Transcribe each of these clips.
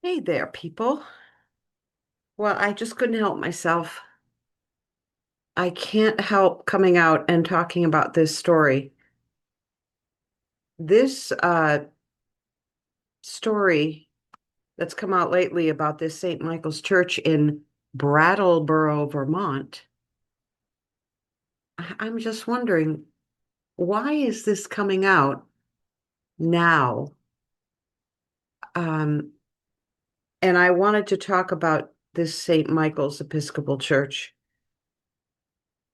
Hey there, people. Well, I just couldn't help myself. I can't help coming out and talking about this story. This story that's come out lately about this St. Michael's Church in Brattleboro, Vermont. I'm just wondering, why is this coming out now? Um, and I wanted to talk about this St. Michael's Episcopal Church.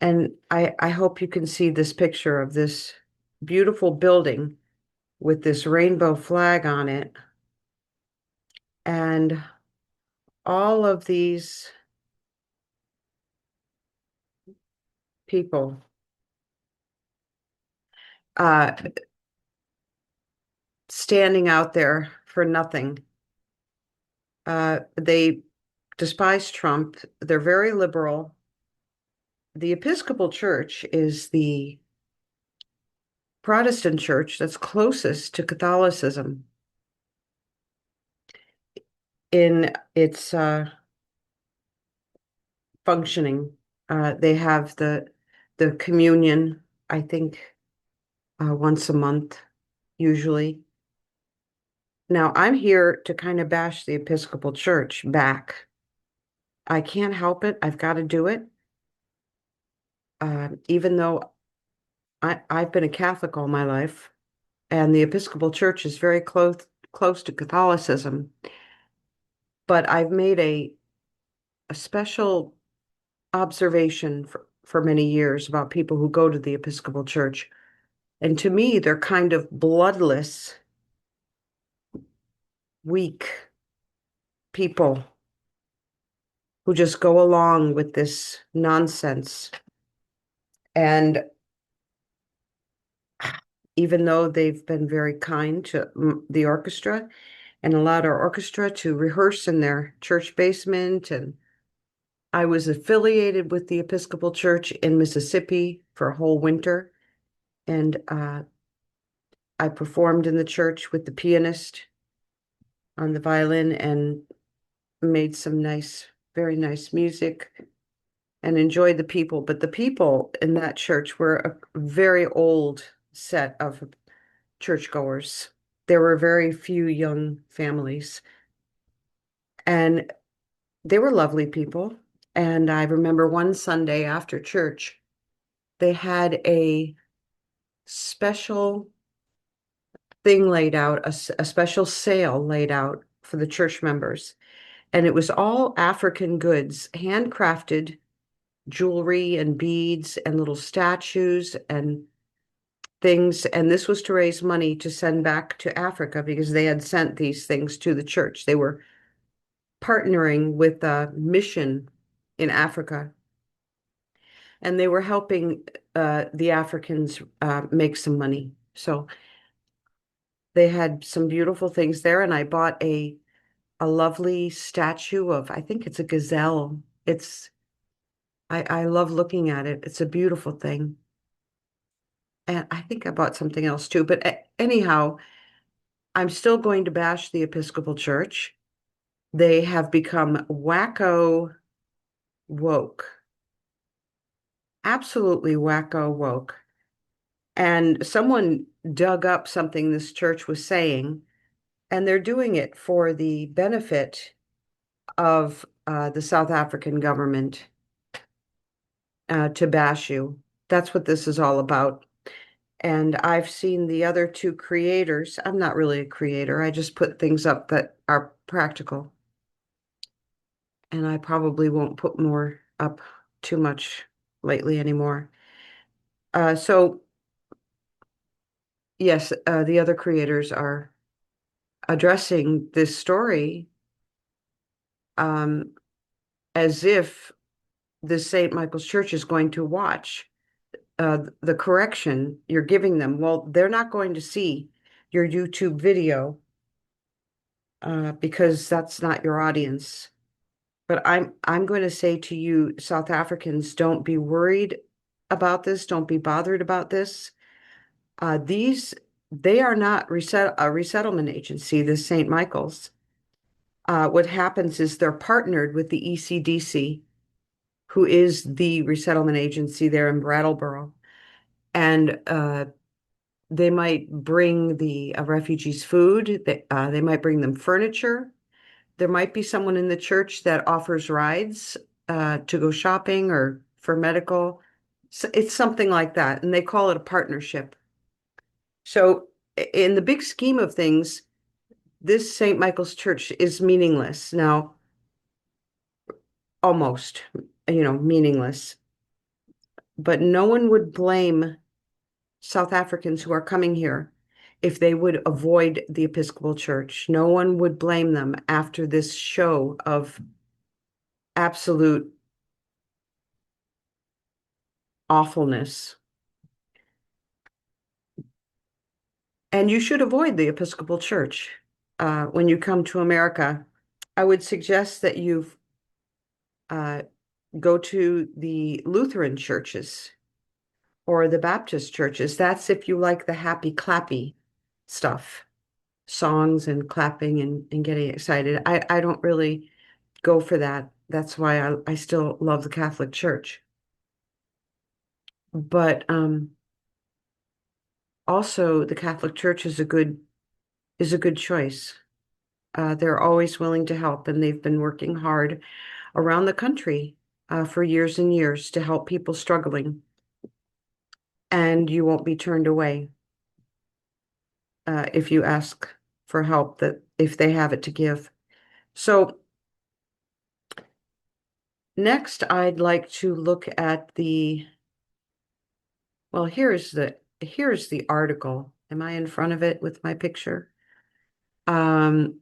And I hope you can see this picture of this beautiful building with this rainbow flag on it. And all of these people uh, standing out there for nothing. They despise Trump. They're very liberal. The Episcopal Church is the Protestant church that's closest to Catholicism in its functioning. They have the communion, I think, once a month, usually. Now, I'm here to kind of bash the Episcopal Church back. I can't help it. I've got to do it. Even though I've been a Catholic all my life, and the Episcopal Church is very close to Catholicism, but I've made a special observation for many years about people who go to the Episcopal Church. And to me, they're kind of bloodless, weak people who just go along with this nonsense. And even though they've been very kind to the orchestra and allowed our orchestra to rehearse in their church basement, and I was affiliated with the Episcopal Church in Mississippi for a whole winter, and I performed in the church with the pianist on the violin and made some nice, very nice music and enjoyed the people. But the people in that church were a very old set of churchgoers. There were very few young families, and they were lovely people. And I remember one Sunday after church, they had a special thing laid out, a special sale laid out for the church members. And it was all African goods, handcrafted jewelry and beads and little statues and things. And this was to raise money to send back to Africa because they had sent these things to the church. They were partnering with a mission in Africa, and they were helping the Africans make some money. So they had some beautiful things there, and I bought a lovely statue of, I think it's a gazelle. I love looking at it. It's a beautiful thing. And I think I bought something else too. But anyhow, I'm still going to bash the Episcopal Church. They have become wacko woke, absolutely wacko woke. And someone dug up something this church was saying, and they're doing it for the benefit of the South African government to bash you. That's what this is all about. And I've seen the other two creators. I'm not really a creator. I just put things up that are practical. And I probably won't put more up too much lately anymore. So yes, the other creators are addressing this story um, as if the St. Michael's Church is going to watch the correction you're giving them. Well, they're not going to see your YouTube video because that's not your audience. But I'm going to say to you, South Africans, don't be worried about this. Don't be bothered about this. These they are not a resettlement agency, the St. Michael's. What happens is they're partnered with the ECDC, who is the resettlement agency there in Brattleboro. And they might bring the refugees food. They might bring them furniture. There might be someone in the church that offers rides to go shopping or for medical. So it's something like that, and they call it a partnership. So, in the big scheme of things, this St. Michael's Church is meaningless now, almost, meaningless. But no one would blame South Africans who are coming here if they would avoid the Episcopal Church. No one would blame them after this show of absolute awfulness. And you should avoid the Episcopal Church when you come to America. I would suggest that you uh, go to the Lutheran churches or the Baptist churches. That's if you like the happy clappy stuff, songs and clapping and getting excited. I don't really go for that. That's why I still love the Catholic Church. But also the Catholic Church is a good choice. They're always willing to help, and they've been working hard around the country for years and years to help people struggling. And you won't be turned away if you ask for help, that if they have it to give. So next, I'd like to look at well, here's the article. Am I in front of it with my picture? Um,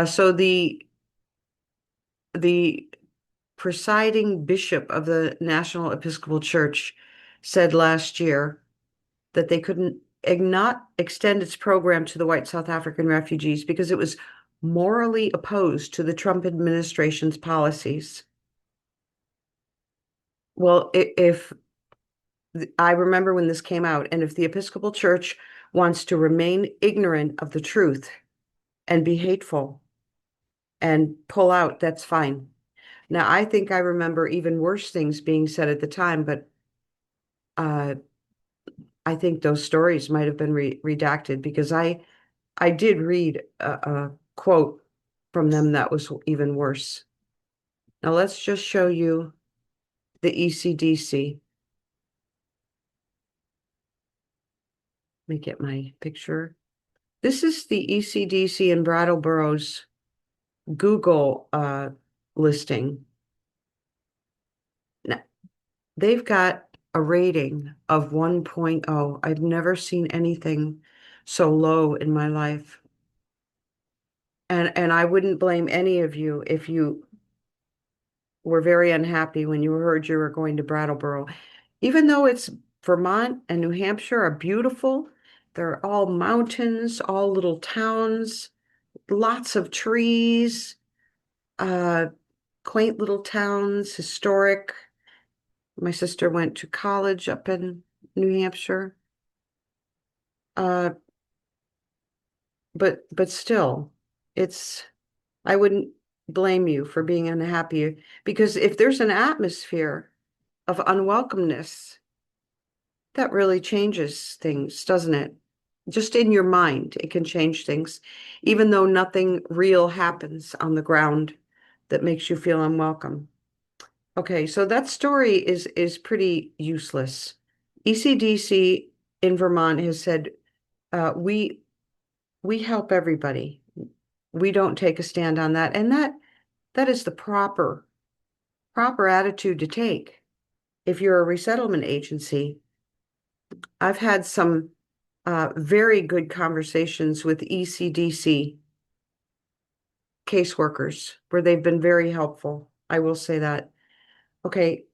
so the presiding bishop of the National Episcopal Church said last year that they couldn't not extend its program to the white South African refugees because it was morally opposed to the Trump administration's policies. Well, if I remember when this came out, and if the Episcopal Church wants to remain ignorant of the truth and be hateful and pull out, that's fine. Now, I think I remember even worse things being said at the time, but uh, I think those stories might have been redacted because I did read a quote from them that was even worse. Now let's just show you the ECDC. Let me get my picture. This is the ECDC in Brattleboro's Google listing. Now, they've got a rating of 1.0. I've never seen anything so low in my life. And I wouldn't blame any of you if you were very unhappy when you heard you were going to Brattleboro. Even though it's Vermont and New Hampshire are beautiful, they're all mountains, all little towns, lots of trees, uh, quaint little towns, historic. My sister went to college up in New Hampshire. Uh, but still, it's I wouldn't blame you for being unhappy because if there's an atmosphere of unwelcomeness, that really changes things, doesn't it? Just in your mind, it can change things, even though nothing real happens on the ground that makes you feel unwelcome. Okay, so that story is pretty useless. ECDC in Vermont has said we help everybody. We don't take a stand on that, and that is the proper attitude to take. If you're a resettlement agency, I've had some very good conversations with ECDC caseworkers where they've been very helpful. I will say that. Okay,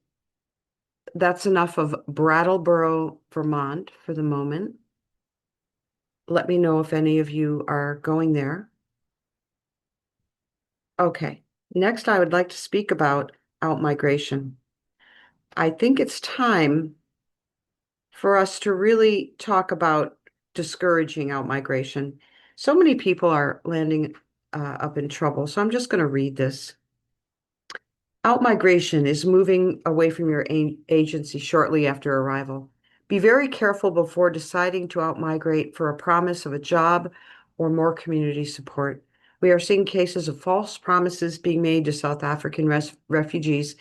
that's enough of Brattleboro, Vermont for the moment. Let me know if any of you are going there. Okay, next I would like to speak about outmigration. I think it's time for us to really talk about discouraging outmigration So many people are landing up in trouble. So I'm just going to read this. Outmigration is moving away from your agency shortly after arrival. Be very careful before deciding to outmigrate for a promise of a job or more community support. We are seeing cases of false promises being made to South African refugees,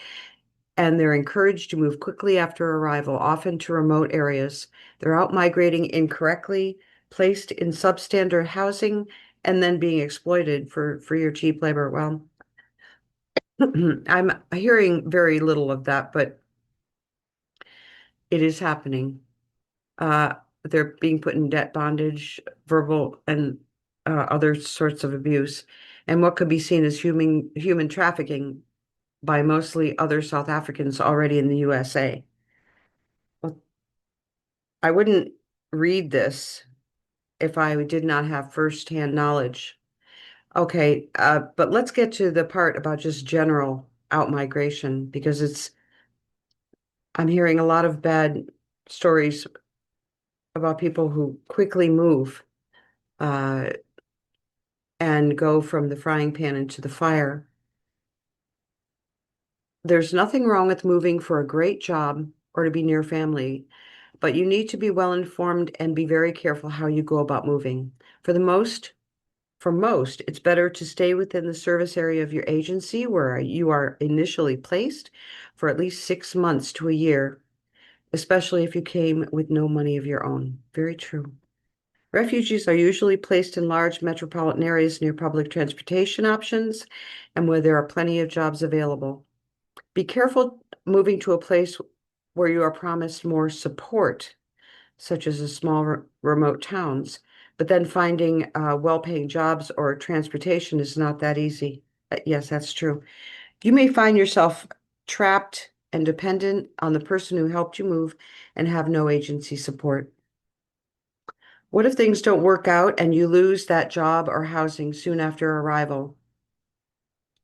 and they're encouraged to move quickly after arrival, often to remote areas. They're outmigrating incorrectly, placed in substandard housing, and then being exploited for free or cheap labor. Well, I'm hearing very little of that, but it is happening. Uh, they're being put in debt bondage, verbal and other sorts of abuse, and what could be seen as human trafficking by mostly other South Africans already in the USA. Well, I wouldn't read this if I did not have firsthand knowledge. Okay, but let's get to the part about just general outmigration because I'm hearing a lot of bad stories about people who quickly move uh, and go from the frying pan into the fire. There's nothing wrong with moving for a great job or to be near family, but you need to be well informed and be very careful how you go about moving. For most, it's better to stay within the service area of your agency where you are initially placed for at least 6 months to a year, especially if you came with no money of your own. Very true. Refugees are usually placed in large metropolitan areas near public transportation options and where there are plenty of jobs available. Be careful moving to a place where you are promised more support, such as a small remote towns, but then finding well-paying jobs or transportation is not that easy. Yes, that's true. You may find yourself trapped and dependent on the person who helped you move and have no agency support. What if things don't work out and you lose that job or housing soon after arrival?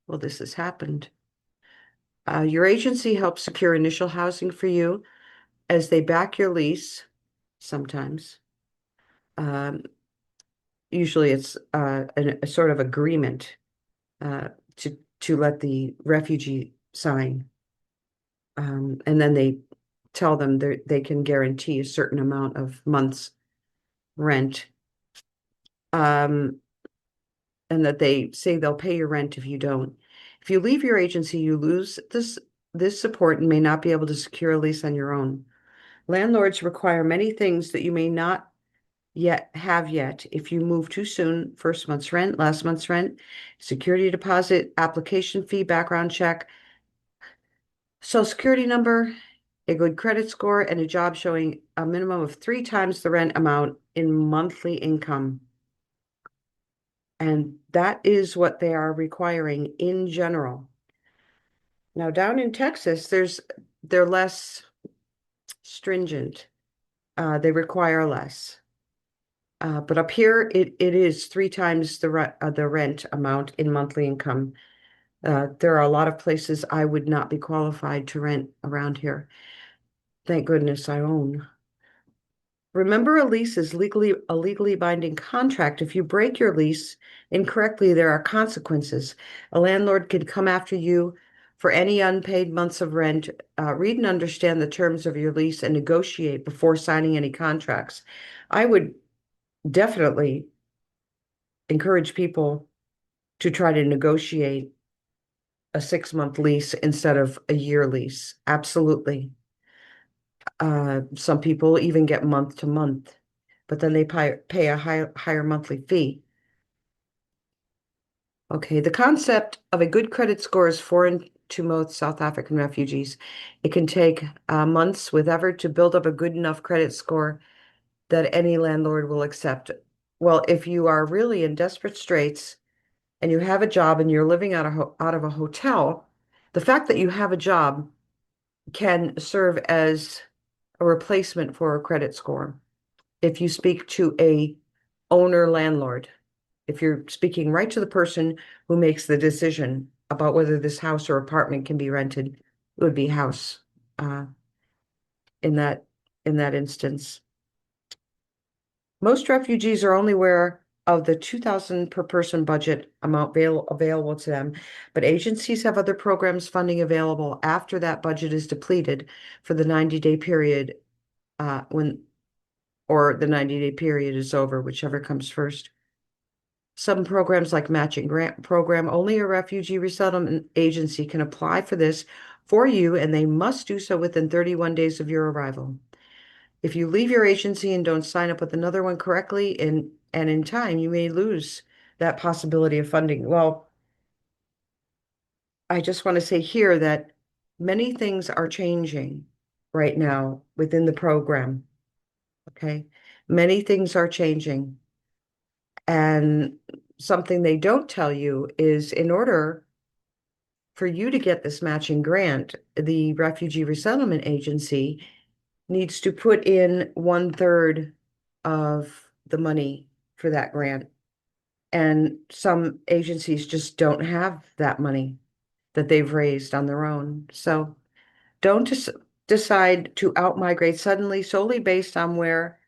Well, this has happened. Your agency helps secure initial housing for you as they back your lease sometimes. Um, Usually it's a sort of agreement uh, to let the refugee sign. And then they tell them they can guarantee a certain amount of months rent. Um, and that they say they'll pay your rent if you don't. If you leave your agency, you lose this support and may not be able to secure a lease on your own. Landlords require many things that you may not yet. If you move too soon, first month's rent, last month's rent, security deposit, application fee, background check, social security number, a good credit score, and a job showing a minimum of 3 times the rent amount in monthly income. And that is what they are requiring in general. Now, down in Texas, they're less stringent. They require less. But up here, it is 3 times the rent amount in monthly income. There are a lot of places I would not be qualified to rent around here. Thank goodness I own. Remember, a lease is a legally binding contract. If you break your lease incorrectly, there are consequences. A landlord can come after you for any unpaid months of rent. Read and understand the terms of your lease and negotiate before signing any contracts. I would definitely encourage people to try to negotiate a 6 month lease instead of a year lease. Absolutely. Some people even get month to month, but then they pay a higher monthly fee. Okay, the concept of a good credit score is foreign to most South African refugees. It can take months with effort to build up a good enough credit score that any landlord will accept. Well, if you are really in desperate straits and you have a job and you're living out of a hotel, the fact that you have a job can serve as a replacement for a credit score. If you speak to a owner landlord, if you're speaking right to the person who makes the decision about whether this house or apartment can be rented, it would be house uh, in that instance. Most refugees are only aware of the 2,000 per person budget amount available to them, but agencies have other programs funding available after that budget is depleted for the 90-day period, when or the 90-day period is over, whichever comes first. Some programs like matching grant program, only a refugee resettlement agency can apply for this for you, and they must do so within 31 days of your arrival. If you leave your agency and don't sign up with another one correctly and in time, you may lose that possibility of funding. Well, I just want to say here that many things are changing right now within the program. Okay. Many things are changing. And something they don't tell you is in order for you to get this matching grant, the Refugee Resettlement Agency needs to put in 1/3 of the money for that grant. And some agencies just don't have that money that they've raised on their own. So don't just decide to outmigrate suddenly solely based on where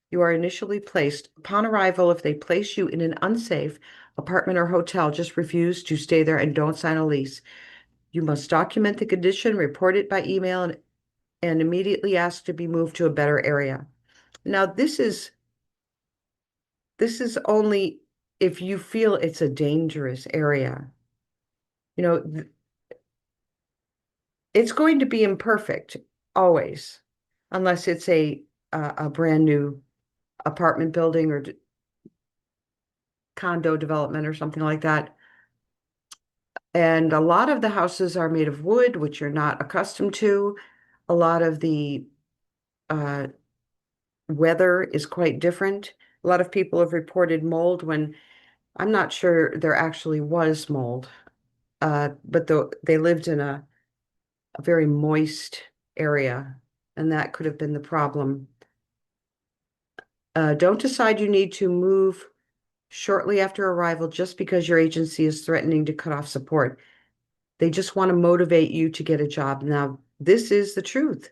you are initially placed. Upon arrival, if they place you in an unsafe apartment or hotel, just refuse to stay there and don't sign a lease. You must document the condition, report it by email, and immediately ask to be moved to a better area. Now, this is only if you feel it's a dangerous area. You know, it's going to be imperfect always, unless it's a brand new apartment building or condo development or something like that. And a lot of the houses are made of wood, which you're not accustomed to. A lot of the uh, weather is quite different. A lot of people have reported mold when I'm not sure there actually was mold, but they lived in a very moist area, and that could have been the problem. Don't decide you need to move shortly after arrival just because your agency is threatening to cut off support. They just want to motivate you to get a job. Now, this is the truth.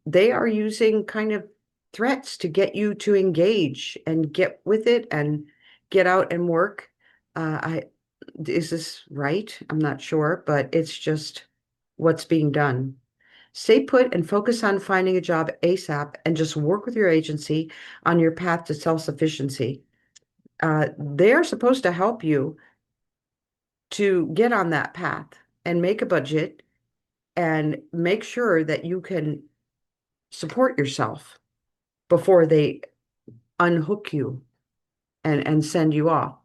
They are using kind of threats to get you to engage and get with it and get out and work. I Is this right? I'm not sure, but it's just what's being done. Stay put and focus on finding a job ASAP and just work with your agency on your path to self-sufficiency. They're supposed to help you to get on that path and make a budget and make sure that you can support yourself before they unhook you and send you off.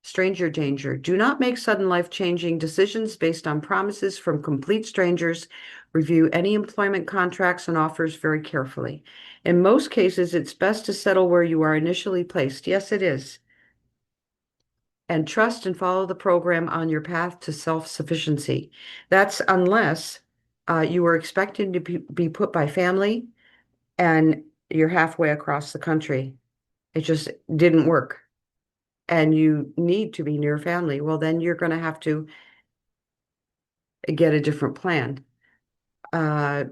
Stranger danger. Do not make sudden life-changing decisions based on promises from complete strangers. Review any employment contracts and offers very carefully. In most cases, it's best to settle where you are initially placed. Yes, it is. And trust and follow the program on your path to self-sufficiency. That's unless you were expecting to be put by family and you're halfway across the country. It just didn't work. And you need to be near family. Well, then you're going to have to get a different plan. Uh,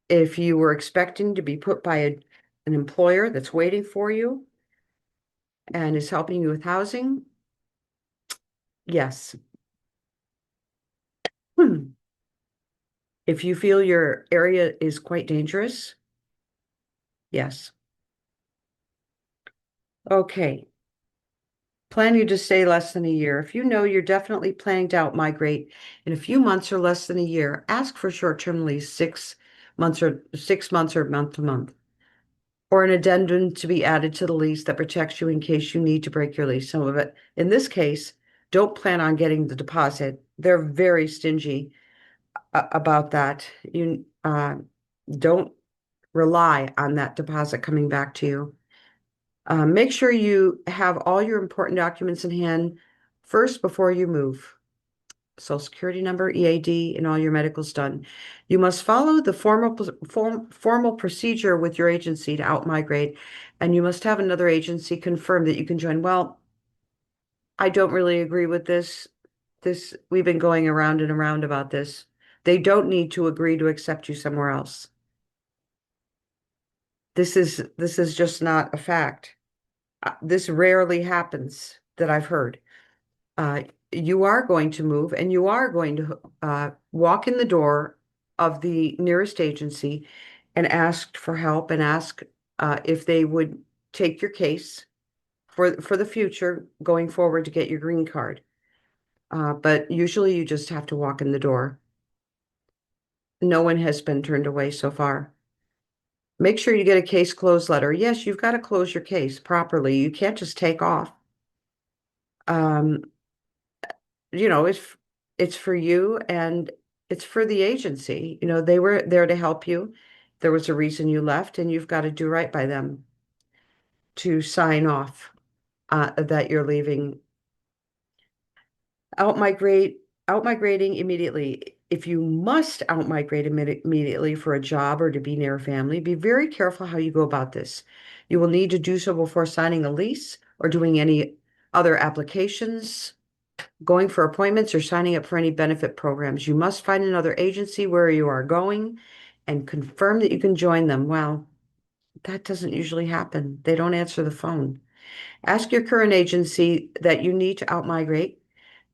if you were expecting to be put by an employer that's waiting for you and is helping you with housing, yes. If you feel your area is quite dangerous, yes. Okay. Planning to stay less than a year. If you know you're definitely planning to outmigrate in a few months or less than a year, ask for short-term lease, 6 months or month to month, or an addendum to be added to the lease that protects you in case you need to break your lease. Some of it, in this case, don't plan on getting the deposit. They're very stingy about that. You don't rely on that deposit coming back to you. Make sure you have all your important documents in hand first before you move. Social Security number, EAD, and all your medicals done. You must follow the formal procedure with your agency to outmigrate, and you must have another agency confirm that you can join. Well, I don't really agree with this. We've been going around and around about this. They don't need to agree to accept you somewhere else. This is just not a fact. This rarely happens that I've heard. Uh, you are going to move and you are going to walk in the door of the nearest agency and ask for help and ask if they would take your case for the future going forward to get your green card. But usually you just have to walk in the door. No one has been turned away so far. Make sure you get a case closed letter. Yes, you've got to close your case properly. You can't just take off. Um, it's for you and it's for the agency. They were there to help you. There was a reason you left, and you've got to do right by them to sign off that you're leaving. Out migrating immediately. If you must out-migrate immediately for a job or to be near a family, be very careful how you go about this. You will need to do so before signing a lease or doing any other applications, going for appointments, or signing up for any benefit programs. You must find another agency where you are going and confirm that you can join them. Well, that doesn't usually happen. They don't answer the phone. Ask your current agency that you need to outmigrate,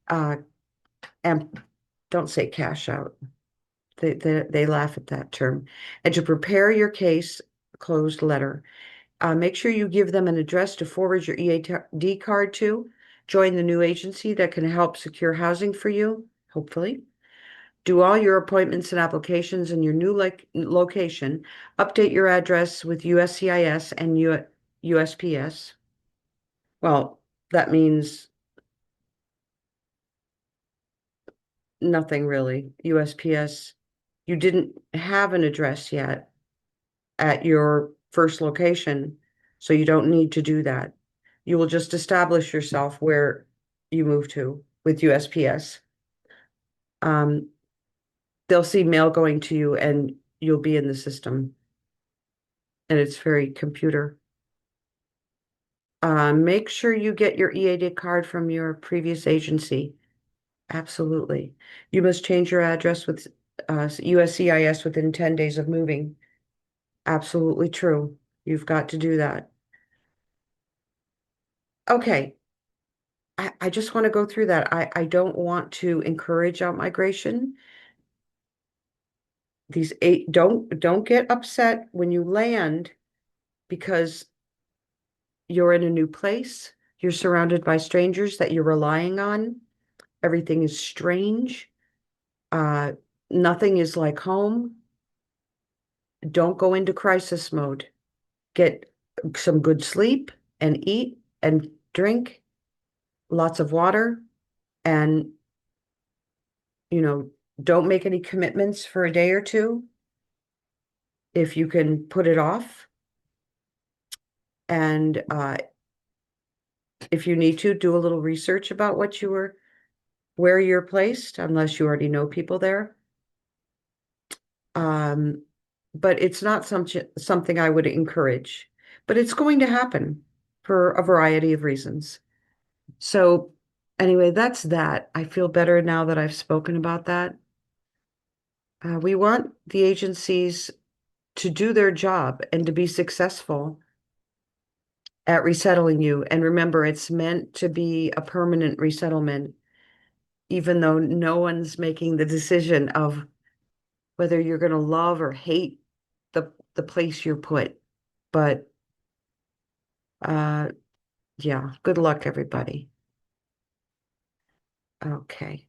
uh, and don't say cash out. They laugh at that term. And to prepare your case closed letter, make sure you give them an address to forward your EAD card to. Join the new agency that can help secure housing for you, hopefully. Do all your appointments and applications in your new location. Update your address with USCIS and USPS. Well, that means nothing really. USPS, you didn't have an address yet at your first location, so you don't need to do that. You will just establish yourself where you move to with USPS. Um, they'll see mail going to you and you'll be in the system, and it's very computer. Make sure you get your EAD card from your previous agency. Absolutely. You must change your address with USCIS within 10 days of moving. Absolutely true. You've got to do that. Okay. I just want to go through that. I don't want to encourage out migration. These eight don't get upset when you land because you're in a new place. You're surrounded by strangers that you're relying on. Everything is strange. Uh, Nothing is like home. Don't go into crisis mode. Get some good sleep and eat and drink lots of water, and you know, don't make any commitments for a day or two if you can put it off. And if you need to, do a little research about where you're placed, unless you already know people there. Um, but it's not something I would encourage. But it's going to happen for a variety of reasons. So anyway, that's that. I feel better now that I've spoken about that. We want the agencies to do their job and to be successful at resettling you. And remember, it's meant to be a permanent resettlement, even though no one's making the decision of whether you're going to love or hate the place you're put. But yeah, good luck, everybody. Okay.